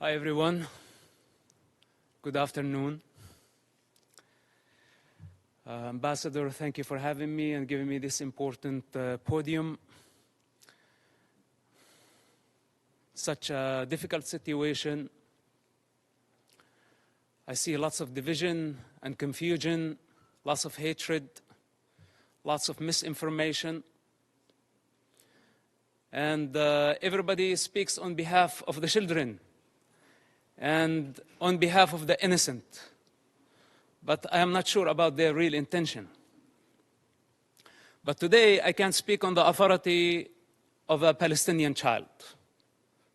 Hi, everyone. Good afternoon. Ambassador, thank you for having me and giving me this important podium. Such a difficult situation. I see lots of division and confusion, lots of hatred, lots of misinformation. And everybody speaks on behalf of the children and on behalf of the innocent. But I am not sure about their real intention. But today I can speak on the authority of a Palestinian child,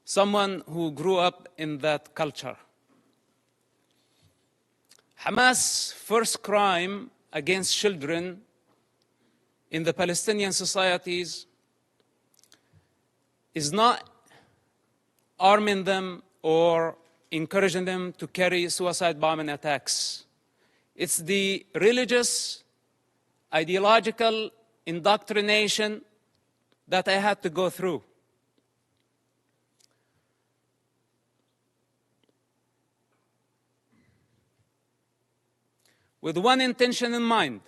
someone who grew up in that culture. Hamas' first crime against children in the Palestinian societies is not arming them or encouraging them to carry suicide bombing attacks. It's the religious, ideological indoctrination that I had to go through. With one intention in mind: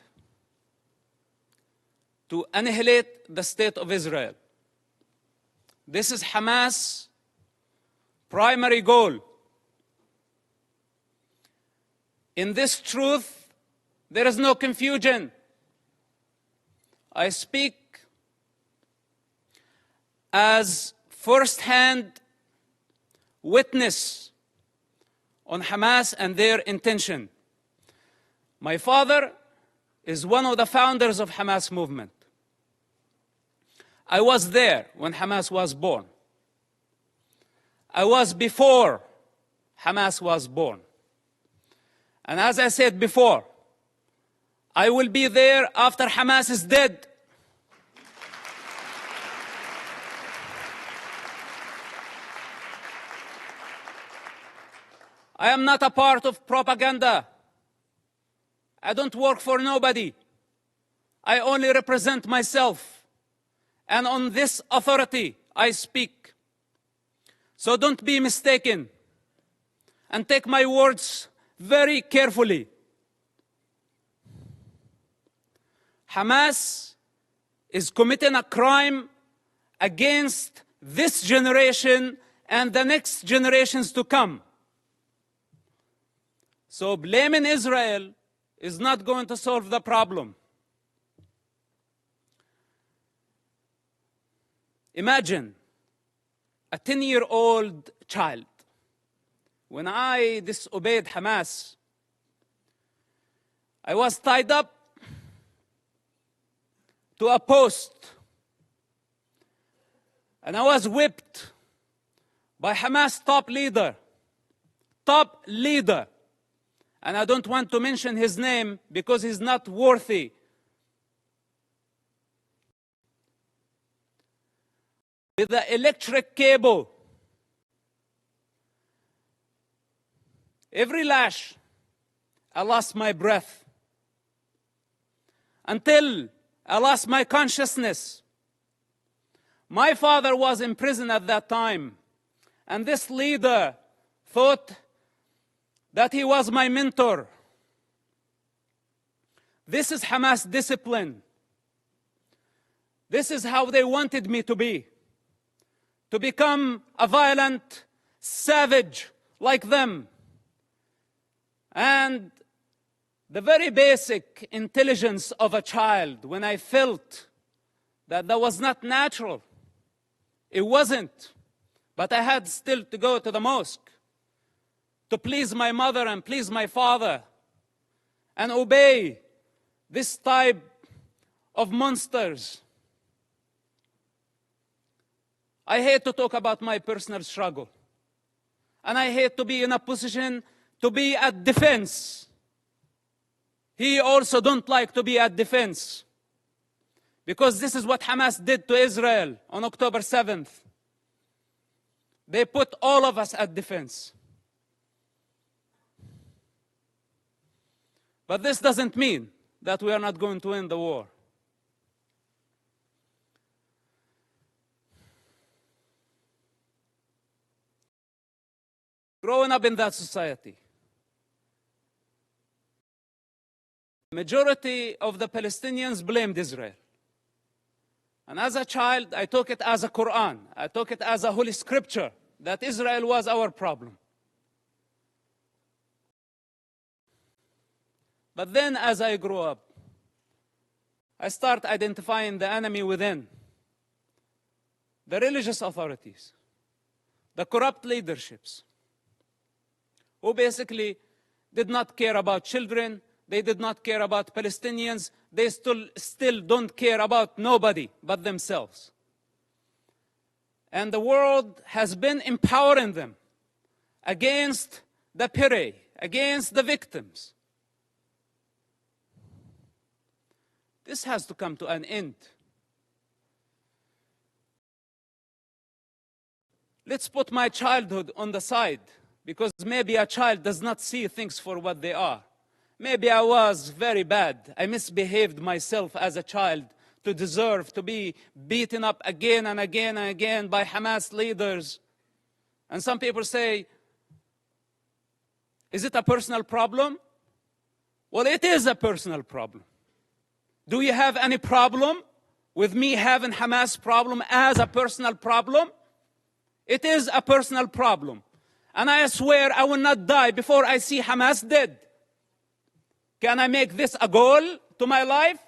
to annihilate the state of Israel. This is Hamas' primary goal. In this truth, there is no confusion. I speak as first-hand witness on Hamas and their intention. My father is one of the founders of Hamas movement. I was there when Hamas was born. I was before Hamas was born. And as I said before, I will be there after Hamas is dead. I am not a part of propaganda. I don't work for nobody. I only represent myself. And on this authority, I speak. So don't be mistaken and take my words very carefully. Hamas is committing a crime against this generation and the next generations to come. So blaming Israel is not going to solve the problem. Imagine a 10-year-old child. When I disobeyed Hamas, I was tied up to a post and I was whipped by Hamas top leader. And I don't want to mention his name because he's not worthy. With the electric cable. Every lash, I lost my breath. Until I lost my consciousness. My father was in prison at that time. And this leader thought that he was my mentor. This is Hamas discipline. This is how they wanted me to be. To become a violent savage like them. And the very basic intelligence of a child, when I felt that was not natural, it wasn't. But I had still to go to the mosque to please my mother and please my father and obey this type of monsters. I hate to talk about my personal struggle. And I hate to be in a position to be at defense. He also don't like to be at defense. Because this is what Hamas did to Israel on October 7th. They put all of us at defense. But this doesn't mean that we are not going to win the war. growing up in that society, majority of the Palestinians blamed Israel. And as a child, I took it as a Quran. I took it as a holy scripture that Israel was our problem. But then as I grew up, I start identifying the enemy within. The religious authorities, the corrupt leaderships, who basically did not care about children, they did not care about Palestinians, they still don't care about nobody but themselves. And the world has been empowering them against the prey, against the victims. This has to come to an end. Let's put my childhood on the side, because maybe a child does not see things for what they are. Maybe I was very bad. I misbehaved myself as a child to deserve to be beaten up again and again and again by Hamas leaders. And some people say, is it a personal problem? Well, it is a personal problem. Do you have any problem with me having Hamas problem as a personal problem? It is a personal problem. And I swear I will not die before I see Hamas dead. Can I make this a goal to my life?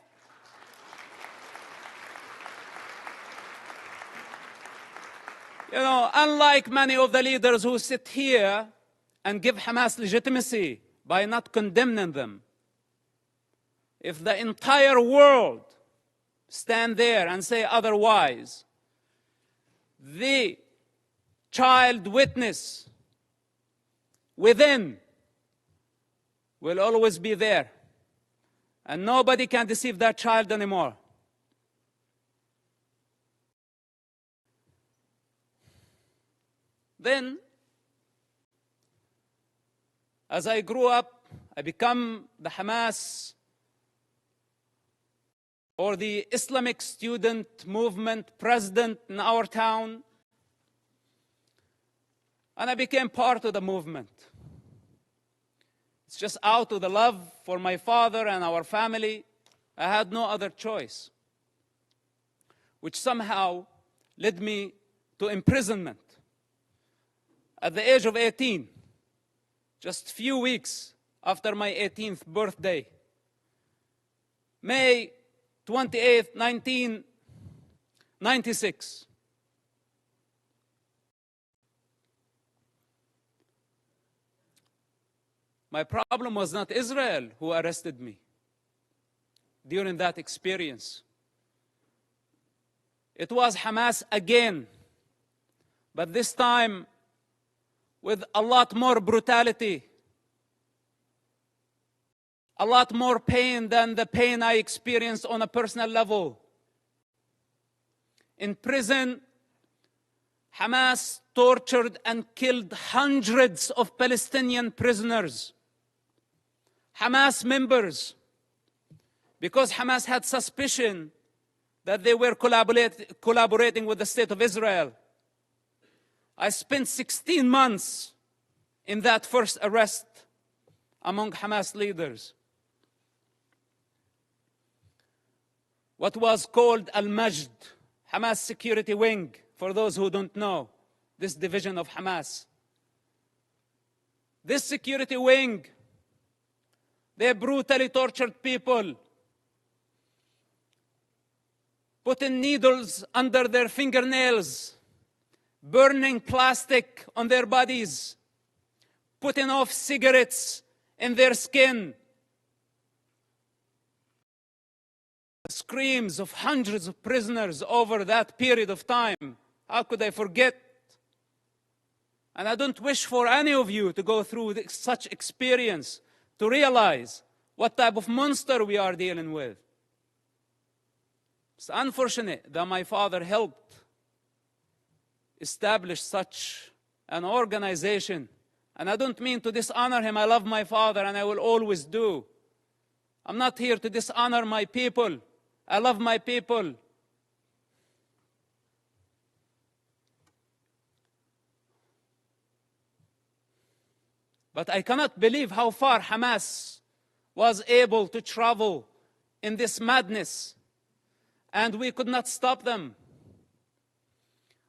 You know, unlike many of the leaders who sit here and give Hamas legitimacy by not condemning them, if the entire world stand there and say otherwise, the child witness within will always be there. And nobody can deceive that child anymore. Then, as I grew up, I become the Hamas or the Islamic student movement president in our town. And I became part of the movement. It's just out of the love for my father and our family. I had no other choice, which somehow led me to imprisonment at the age of 18, just a few weeks after my 18th birthday. May 28, 1996. My problem was not Israel who arrested me during that experience. It was Hamas again, but this time with a lot more brutality, a lot more pain than the pain I experienced on a personal level. In prison, Hamas tortured and killed hundreds of Palestinian prisoners, Hamas members, because Hamas had suspicion that they were collaborating with the State of Israel. I spent 16 months in that first arrest among Hamas leaders. What was called Al-Majd, Hamas security wing, for those who don't know, this division of Hamas. This security wing, they brutally tortured people, putting needles under their fingernails, burning plastic on their bodies, putting off cigarettes in their skin. The screams of hundreds of prisoners over that period of time. How could I forget? And I don't wish for any of you to go through such experience to realize what type of monster we are dealing with. It's unfortunate that my father helped establish such an organization. And I don't mean to dishonor him. I love my father and I will always do. I'm not here to dishonor my people. I love my people. But I cannot believe how far Hamas was able to travel in this madness, and we could not stop them.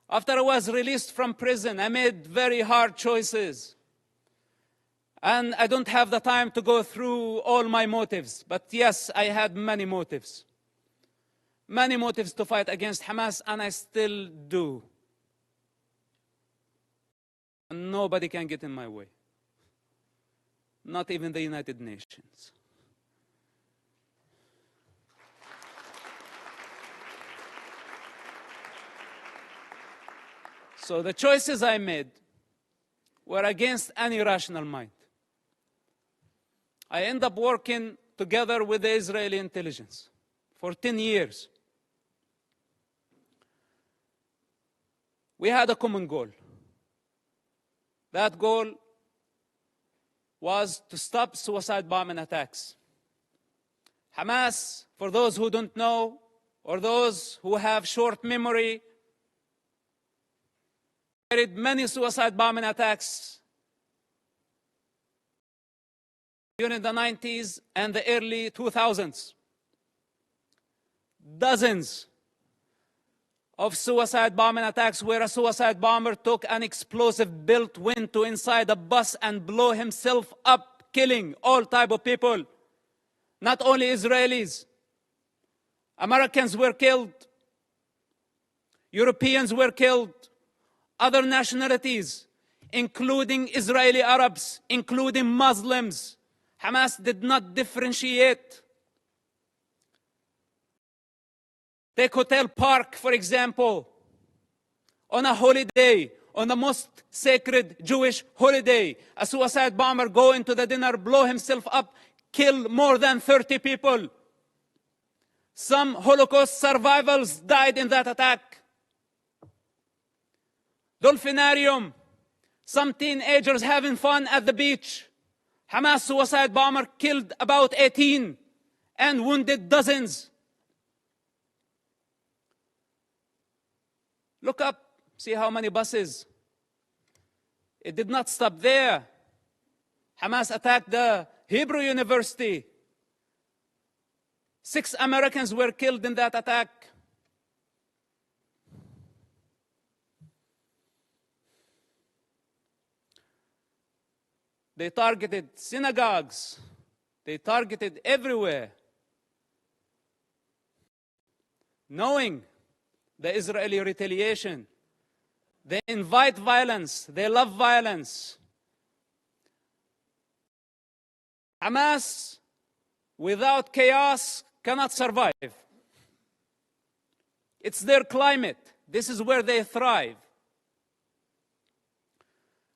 After I was released from prison, I made very hard choices. And I don't have the time to go through all my motives, but yes, I had many motives. Many motives to fight against Hamas, and I still do. And nobody can get in my way. Not even the United Nations. So the choices I made were against any rational mind. I ended up working together with the Israeli intelligence for 10 years. We had a common goal. That goal was to stop suicide bombing attacks. Hamas, for those who don't know, or those who have short memory, carried many suicide bombing attacks during the 90s and the early 2000s. Dozens of suicide bombing attacks where a suicide bomber took an explosive built went to inside a bus and blew himself up, killing all type of people. Not only Israelis. Americans were killed. Europeans were killed. Other nationalities, including Israeli Arabs, including Muslims. Hamas did not differentiate. Take Hotel Park, for example. On a holiday, on the most sacred Jewish holiday, a suicide bomber go into the dinner, blow himself up, kill more than 30 people. Some Holocaust survivors died in that attack. Dolphinarium, some teenagers having fun at the beach. Hamas suicide bomber killed about 18 and wounded dozens. Look up, see how many buses. It did not stop there. Hamas attacked the Hebrew University. 6 Americans were killed in that attack. They targeted synagogues. They targeted everywhere. Knowing the Israeli retaliation, they invite violence. They love violence. Hamas, without chaos, cannot survive. It's their climate. This is where they thrive.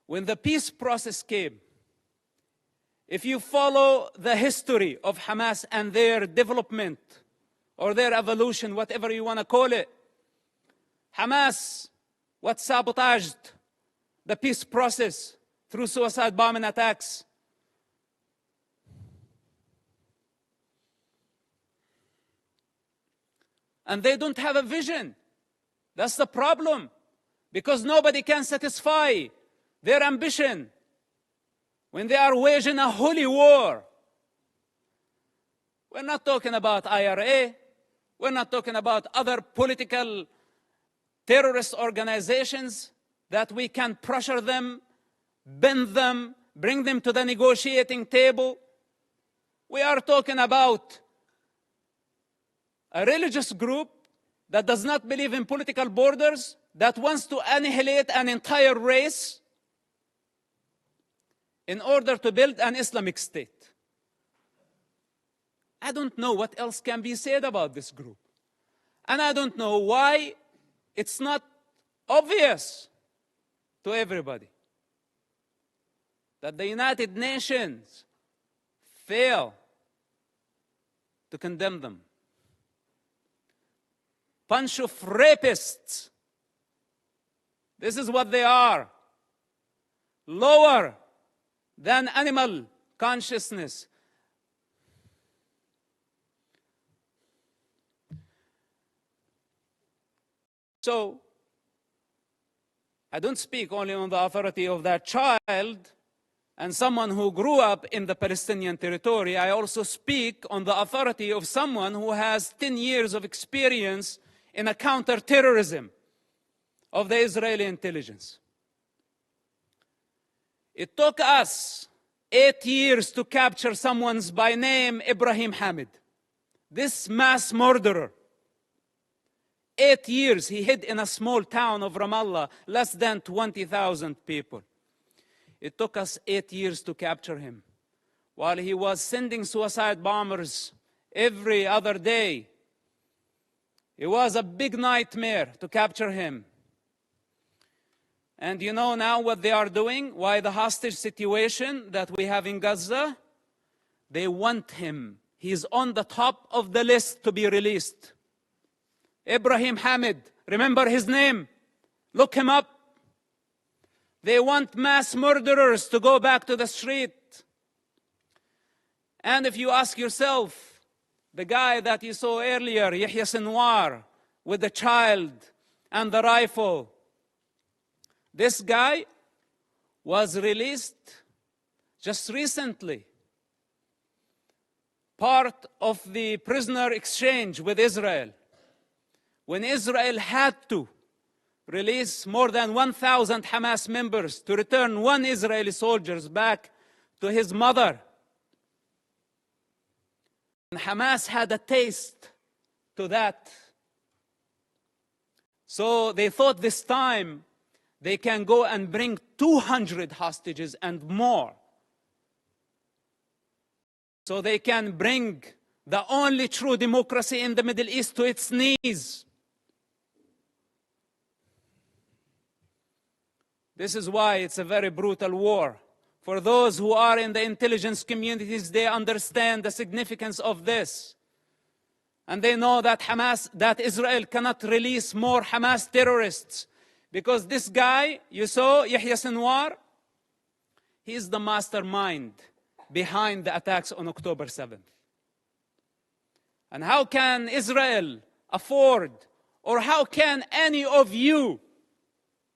When the peace process came, if you follow the history of Hamas and their development or their evolution, whatever you want to call it, Hamas, what sabotaged the peace process through suicide bombing attacks. And they don't have a vision. That's the problem. Because nobody can satisfy their ambition when they are waging a holy war. We're not talking about IRA. We're not talking about other political terrorist organizations that we can pressure them, bend them, bring them to the negotiating table. We are talking about a religious group that does not believe in political borders, that wants to annihilate an entire race in order to build an Islamic state. I don't know what else can be said about this group. And I don't know why it's not obvious to everybody that the United Nations fail to condemn them. Bunch of rapists. This is what they are. Lower than animal consciousness. So, I don't speak only on the authority of that child, and someone who grew up in the Palestinian territory, I also speak on the authority of someone who has 10 years of experience in a counterterrorism of the Israeli intelligence. It took us 8 years to capture someone by name Ibrahim Hamid. This mass murderer, 8 years he hid in a small town of Ramallah, less than 20,000 people. It took us 8 years to capture him, while he was sending suicide bombers every other day. It was a big nightmare to capture him. And you know now what they are doing? Why the hostage situation that we have in Gaza? They want him. He's on the top of the list to be released. Ibrahim Hamid, remember his name? Look him up. They want mass murderers to go back to the street. And if you ask yourself, the guy that you saw earlier, Yahya Sinwar, with the child and the rifle, this guy was released just recently, part of the prisoner exchange with Israel, when Israel had to release more than 1,000 Hamas members to return one Israeli soldier back to his mother. And Hamas had a taste to that. So they thought this time they can go and bring 200 hostages and more. So they can bring the only true democracy in the Middle East to its knees. This is why it's a very brutal war. For those who are in the intelligence communities, they understand the significance of this. And they know that that Israel cannot release more Hamas terrorists. Because this guy, you saw, Yahya Sinwar, he is the mastermind behind the attacks on October 7th. And how can Israel afford, or how can any of you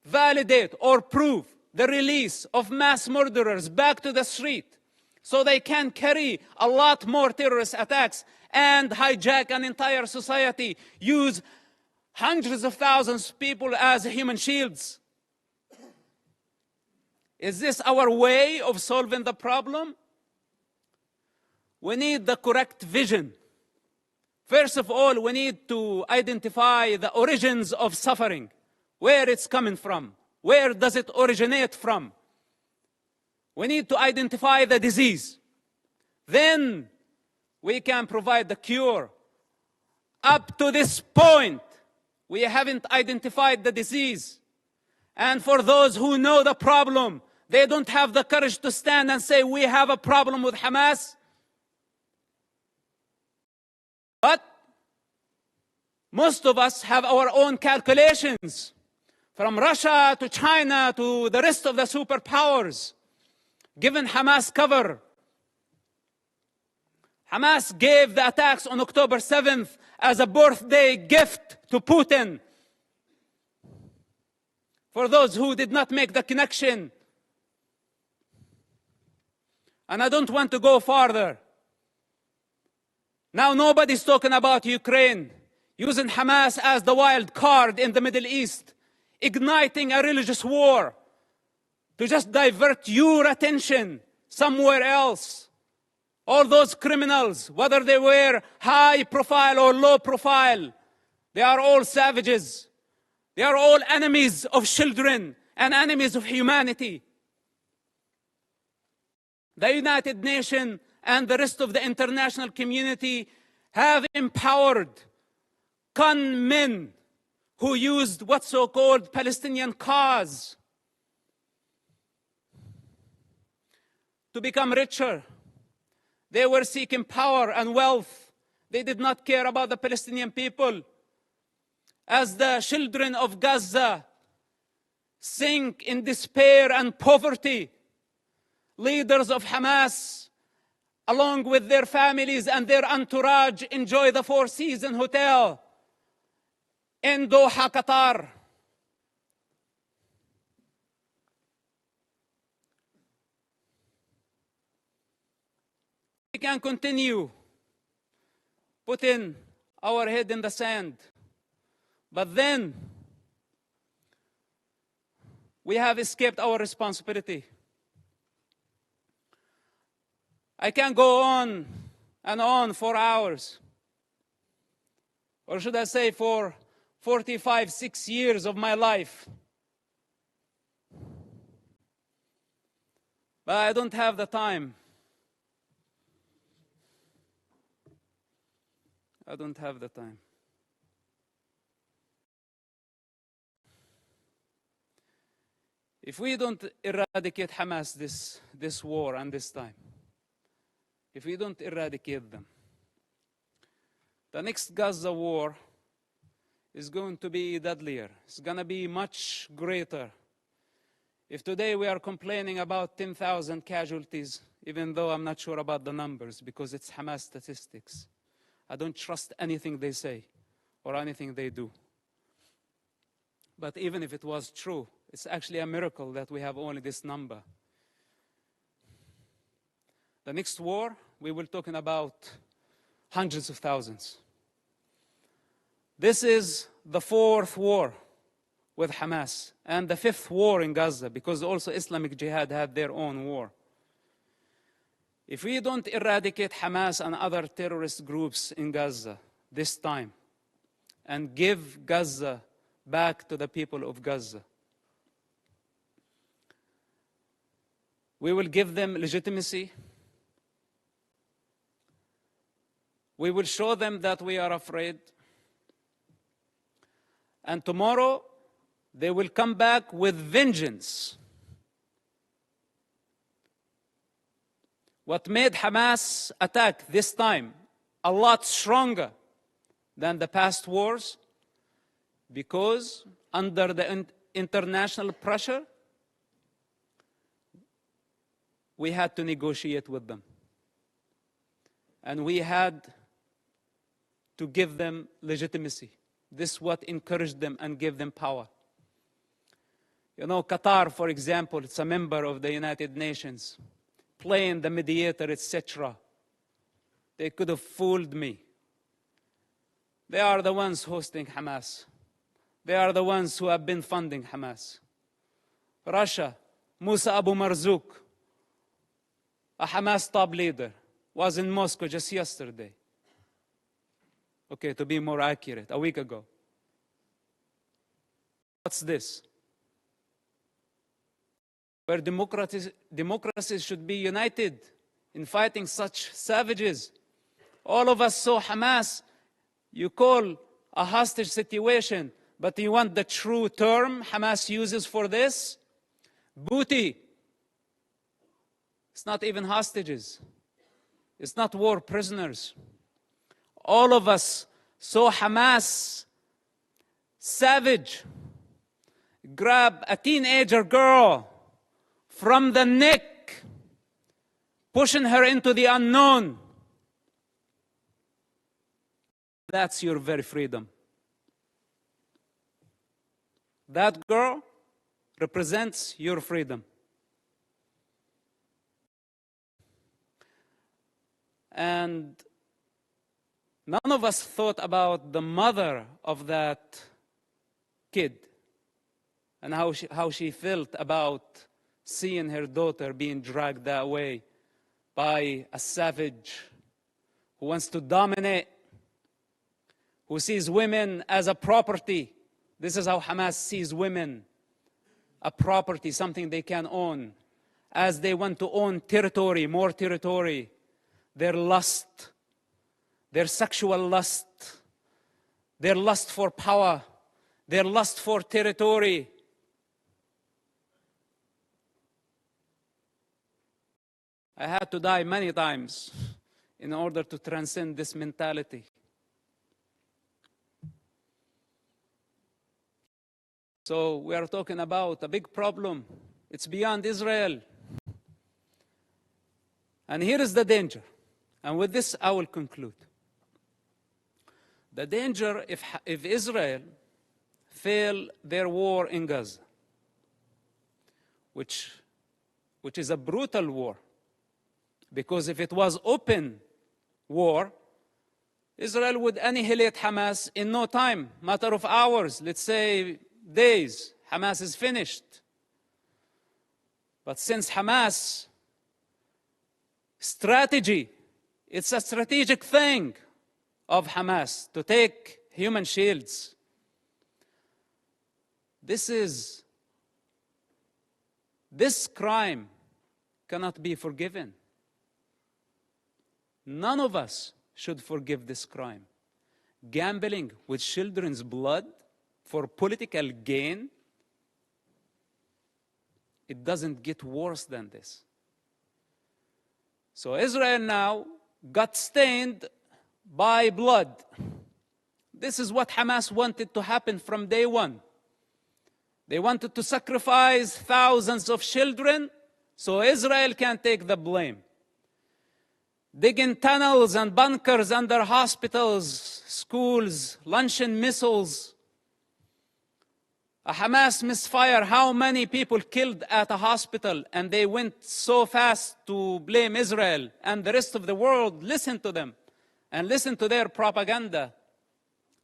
validate or prove the release of mass murderers back to the street so they can carry a lot more terrorist attacks and hijack an entire society, use hundreds of thousands of people as human shields? Is this our way of solving the problem? We need the correct vision. First of all, we need to identify the origins of suffering, where it's coming from, where does it originate from. We need to identify the disease. Then we can provide the cure. Up to this point, we haven't identified the disease. And for those who know the problem, they don't have the courage to stand and say, we have a problem with Hamas. But most of us have our own calculations. From Russia to China to the rest of the superpowers, given Hamas cover. Hamas gave the attacks on October 7th as a birthday gift to Putin. For those who did not make the connection. And I don't want to go farther. Now nobody's talking about Ukraine, using Hamas as the wild card in the Middle East, igniting a religious war to just divert your attention somewhere else. All those criminals, whether they were high profile or low profile, they are all savages. They are all enemies of children and enemies of humanity. The United Nations and the rest of the international community have empowered con men who used what's so-called Palestinian cause to become richer. They were seeking power and wealth. They did not care about the Palestinian people. As the children of Gaza sink in despair and poverty, leaders of Hamas, along with their families and their entourage, enjoy the Four Seasons Hotel in Doha, Qatar. can continue putting our head in the sand, but then we have escaped our responsibility. I can go on and on for hours, or should I say for 45, 6 years of my life. But I don't have the time. I don't have the time. If we don't eradicate Hamas this war and this time, if we don't eradicate them, the next Gaza war is going to be deadlier. It's going to be much greater. If today we are complaining about 10,000 casualties, even though I'm not sure about the numbers because it's Hamas statistics, I don't trust anything they say or anything they do. But even if it was true, it's actually a miracle that we have only this number. The next war, we will be talking about hundreds of thousands. This is the 4th war with Hamas and the 5th war in Gaza, because also Islamic Jihad had their own war. If we don't eradicate Hamas and other terrorist groups in Gaza this time and give Gaza back to the people of Gaza, we will give them legitimacy. We will show them that we are afraid. And tomorrow, they will come back with vengeance. What made Hamas attack this time a lot stronger than the past wars? Because under the international pressure, we had to negotiate with them. And we had to give them legitimacy. This is what encouraged them and gave them power. You know, Qatar, for example, it's a member of the United Nations, playing the mediator, etc. They could have fooled me. They are the ones hosting Hamas. They are the ones who have been funding Hamas. Russia, Musa Abu Marzouk, a Hamas top leader, was in Moscow just yesterday. Okay, to be more accurate, a week ago. What's this? Where democracies should be united in fighting such savages. All of us saw Hamas, you call a hostage situation, but you want the true term Hamas uses for this? Booty. It's not even hostages. It's not war prisoners. All of us saw Hamas, savage, grab a teenager girl from the neck, pushing her into the unknown. That's your very freedom. That girl represents your freedom. And none of us thought about the mother of that kid and how she felt about seeing her daughter being dragged that way by a savage who wants to dominate, who sees women as a property. This is how Hamas sees women, a property, something they can own. As they want to own territory, more territory, their lust, their sexual lust, their lust for power, their lust for territory. I had to die many times in order to transcend this mentality. So we are talking about a big problem. It's beyond Israel. And here is the danger. And with this, I will conclude. The danger if Israel fail their war in Gaza, which is a brutal war, Because if it was open war, Israel would annihilate Hamas in no time, matter of hours, let's say days. Hamas is finished. But since Hamas strategy, it's a strategic thing of Hamas to take human shields. This crime cannot be forgiven. None of us should forgive this crime. Gambling with children's blood for political gain, it doesn't get worse than this. So Israel now got stained by blood. This is what Hamas wanted to happen from day one. They wanted to sacrifice thousands of children so Israel can take the blame. Digging tunnels and bunkers under hospitals, schools, launching missiles. A Hamas misfire, how many people killed at a hospital, and they went so fast to blame Israel, and the rest of the world listened to them and listened to their propaganda.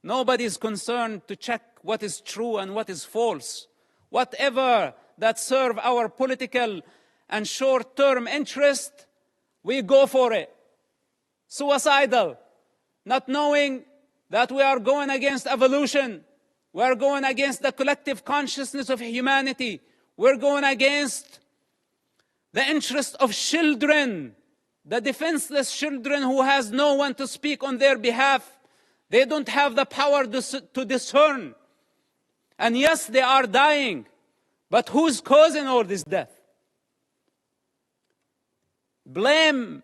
Nobody is concerned to check what is true and what is false. Whatever that serve our political and short-term interest, we go for it. Suicidal, not knowing that we are going against evolution. We are going against the collective consciousness of humanity. We're going against the interest of children, the defenseless children who has no one to speak on their behalf. They don't have the power to discern. And yes, they are dying. But who's causing all this death? Blame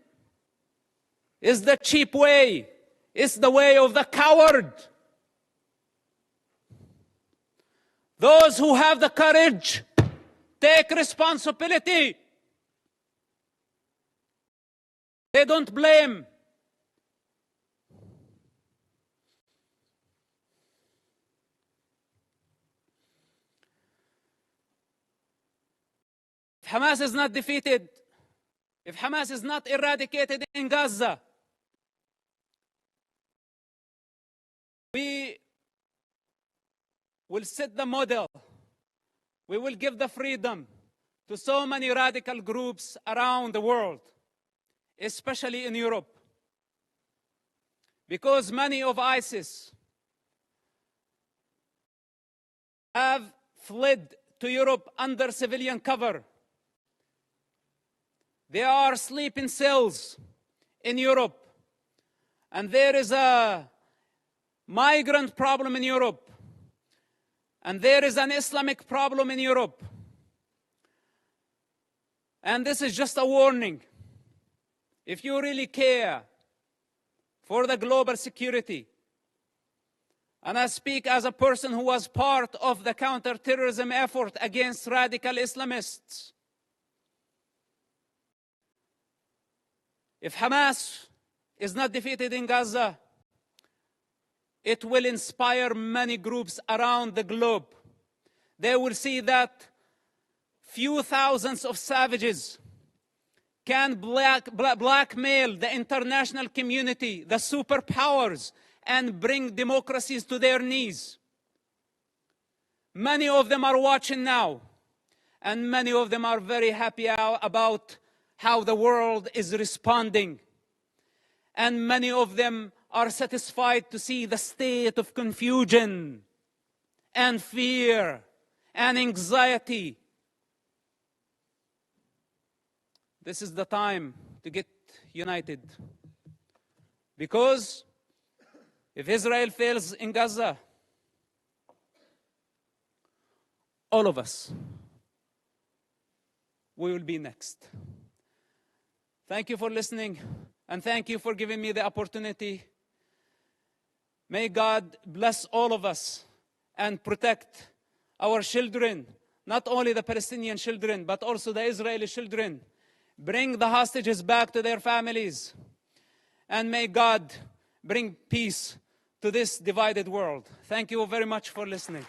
is the cheap way. It's the way of the coward. Those who have the courage, take responsibility. They don't blame. If Hamas is not defeated, if Hamas is not eradicated in Gaza, we will set the model. We will give the freedom to so many radical groups around the world, especially in Europe. Because many of ISIS have fled to Europe under civilian cover. They are sleeping cells in Europe. And there is a migrant problem in Europe. And there is an Islamic problem in Europe. And this is just a warning. If you really care for the global security, and I speak as a person who was part of the counterterrorism effort against radical Islamists, if Hamas is not defeated in Gaza, it will inspire many groups around the globe. They will see that few thousands of savages can blackmail the international community, the superpowers, and bring democracies to their knees. Many of them are watching now, and many of them are very happy about how the world is responding. And many of them are satisfied to see the state of confusion and fear and anxiety. This is the time to get united. Because if Israel fails in Gaza, all of us, we will be next. Thank you for listening, and thank you for giving me the opportunity. May God bless all of us and protect our children, not only the Palestinian children, but also the Israeli children. Bring the hostages back to their families. And may God bring peace to this divided world. Thank you very much for listening.